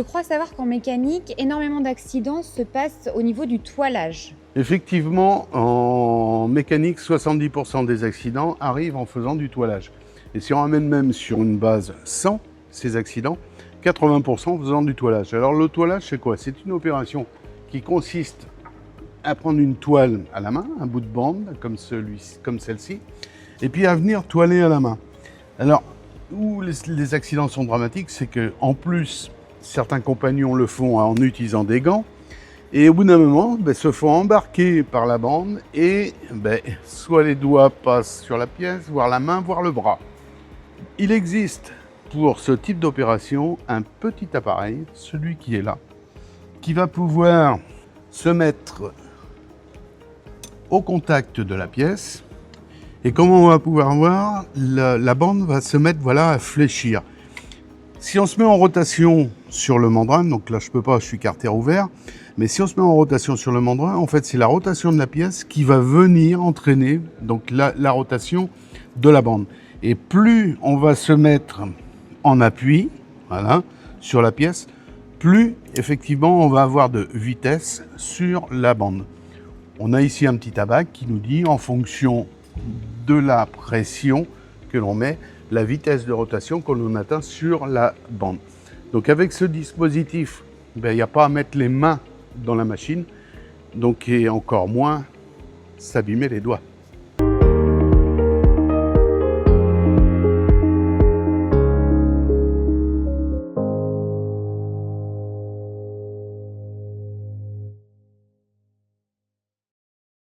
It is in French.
Je crois savoir qu'en mécanique, énormément d'accidents se passent au niveau du toilage. Effectivement, en mécanique, 70% des accidents arrivent en faisant du toilage. Et si on ramène même sur une base 100, ces accidents, 80% en faisant du toilage. Alors le toilage, c'est quoi? C'est une opération qui consiste à prendre une toile à la main, un bout de bande comme celle-ci, et puis à venir toiler à la main. Alors, où les accidents sont dramatiques, c'est qu'en plus, certains compagnons le font en utilisant des gants, et au bout d'un moment, se font embarquer par la bande, et soit les doigts passent sur la pièce, voire la main, voire le bras. Il existe pour ce type d'opération un petit appareil, celui qui est là, qui va pouvoir se mettre au contact de la pièce. Et comme on va pouvoir voir, la bande va se mettre à fléchir. Si on se met en rotation sur le mandrin, donc là je peux pas, je suis carter ouvert, mais si on se met en rotation sur le mandrin, en fait c'est la rotation de la pièce qui va venir entraîner donc la rotation de la bande. Et plus on va se mettre en appui, sur la pièce, plus effectivement on va avoir de vitesse sur la bande. On a ici un petit tabac qui nous dit en fonction de la pression que l'on met, la vitesse de rotation que l'on atteint sur la bande. Donc avec ce dispositif, il n'y a pas à mettre les mains dans la machine, donc et encore moins s'abîmer les doigts.